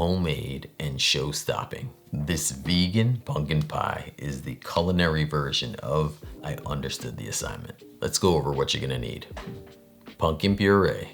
homemade and show-stopping. This vegan pumpkin pie is the culinary version of I understood the assignment. Let's go over what you're gonna need. Pumpkin puree,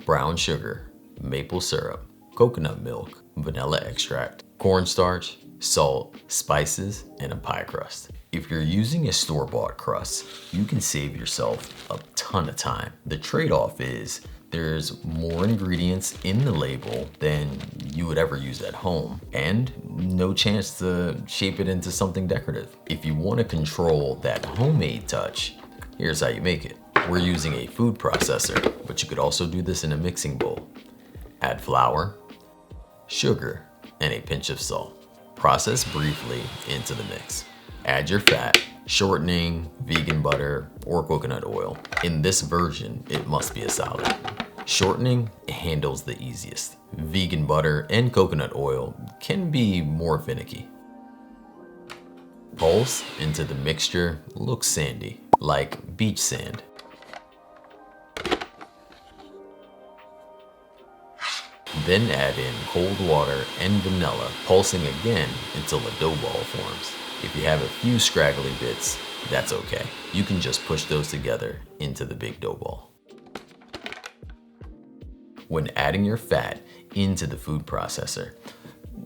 brown sugar, maple syrup, coconut milk, vanilla extract, cornstarch, salt, spices, and a pie crust. If you're using a store-bought crust, you can save yourself a ton of time. The trade-off is there's more ingredients in the label than you would ever use at home, and no chance to shape it into something decorative. If you want to control that homemade touch, here's how you make it. We're using a food processor, but you could also do this in a mixing bowl. Add flour, sugar, and a pinch of salt. Process briefly into the mix. Add your fat, shortening, vegan butter, or coconut oil. In this version, it must be a solid. Shortening handles the easiest. Vegan butter and coconut oil can be more finicky. Pulse into the mixture looks sandy, like beach sand. Then add in cold water and vanilla, pulsing again until a dough ball forms. If you have a few scraggly bits, that's okay. You can just push those together into the big dough ball. When adding your fat into the food processor,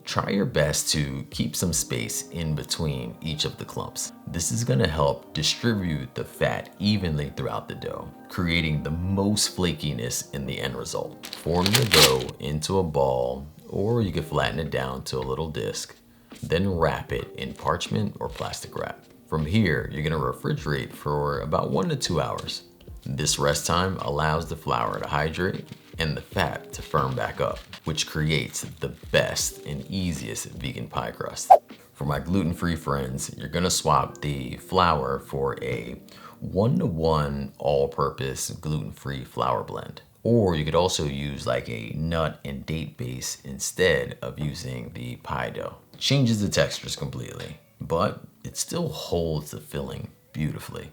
try your best to keep some space in between each of the clumps. This is gonna help distribute the fat evenly throughout the dough, creating the most flakiness in the end result. Form the dough into a ball, or you can flatten it down to a little disc, then wrap it in parchment or plastic wrap. From here, you're gonna refrigerate for about 1 to 2 hours. This rest time allows the flour to hydrate and the fat to firm back up, which creates the best and easiest vegan pie crust. For my gluten-free friends, you're gonna swap the flour for a 1-to-1 all-purpose gluten-free flour blend. Or you could also use like a nut and date base instead of using the pie dough. Changes the textures completely, but it still holds the filling beautifully.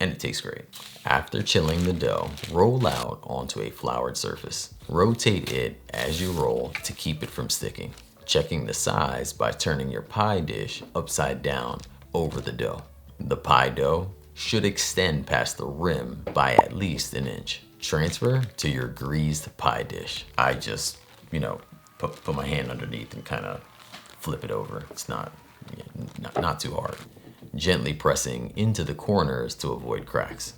And it tastes great. After chilling the dough, roll out onto a floured surface. Rotate it as you roll to keep it from sticking, checking the size by turning your pie dish upside down over the dough. The pie dough should extend past the rim by at least an inch. Transfer to your greased pie dish. I just, put my hand underneath and kind of flip it over. It's not too hard. Gently pressing into the corners to avoid cracks.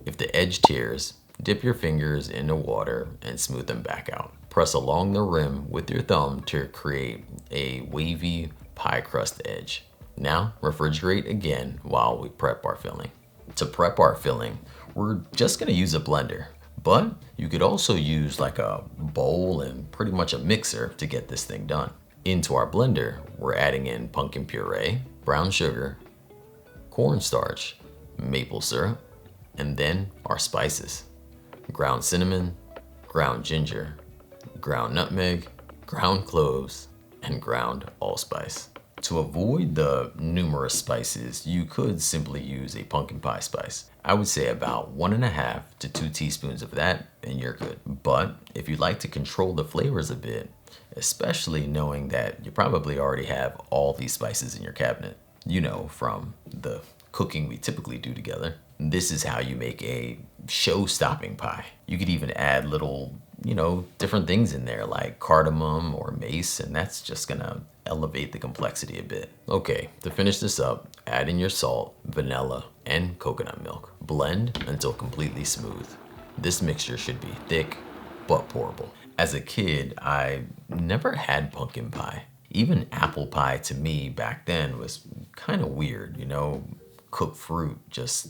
If the edge tears, dip your fingers into water and smooth them back out. Press along the rim with your thumb to create a wavy pie crust edge. Now refrigerate again while we prep our filling. To prep our filling, we're just gonna use a blender, but you could also use like a bowl and pretty much a mixer to get this thing done. Into our blender, we're adding in pumpkin puree, brown sugar, cornstarch, maple syrup, and then our spices. Ground cinnamon, ground ginger, ground nutmeg, ground cloves, and ground allspice. To avoid the numerous spices, you could simply use a pumpkin pie spice. I would say about 1.5 to 2 teaspoons of that and you're good. But if you'd like to control the flavors a bit, especially knowing that you probably already have all these spices in your cabinet, from the cooking we typically do together, this is how you make a show-stopping pie. You could even add little, different things in there like cardamom or mace, and that's just gonna elevate the complexity a bit. Okay, to finish this up, add in your salt, vanilla, and coconut milk. Blend until completely smooth. This mixture should be thick but pourable. As a kid, I never had pumpkin pie. Even apple pie to me back then was kind of weird, cooked fruit just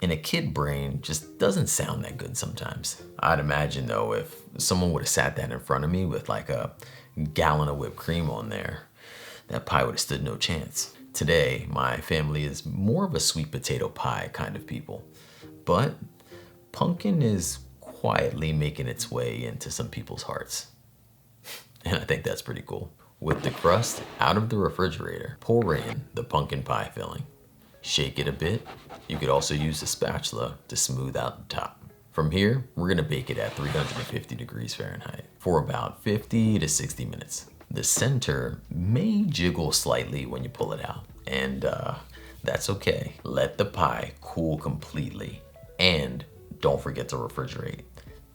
in a kid brain just doesn't sound that good sometimes. I'd imagine though, if someone would have sat that in front of me with like a gallon of whipped cream on there, that pie would have stood no chance. Today, my family is more of a sweet potato pie kind of people, but pumpkin is quietly making its way into some people's hearts. And I think that's pretty cool. With the crust out of the refrigerator, pour in the pumpkin pie filling. Shake it a bit. You could also use a spatula to smooth out the top. From here, we're gonna bake it at 350 degrees Fahrenheit for about 50 to 60 minutes. The center may jiggle slightly when you pull it out, and that's okay. Let the pie cool completely, and don't forget to refrigerate.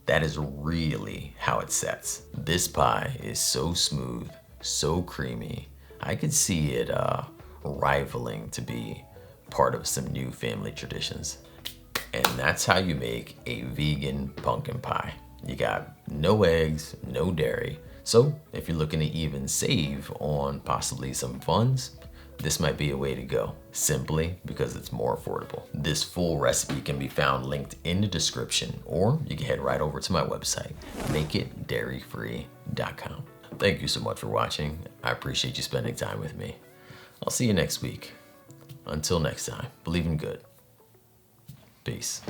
That is really how it sets. This pie is so smooth, so creamy. I could see it rivaling to be part of some new family traditions. And that's how you make a vegan pumpkin pie. You got no eggs, no dairy. So if you're looking to even save on possibly some funds, this might be a way to go, simply because it's more affordable. This full recipe can be found linked in the description, or you can head right over to my website, makeitdairyfree.com. Thank you so much for watching. I appreciate you spending time with me. I'll see you next week. Until next time, believe in good. Peace.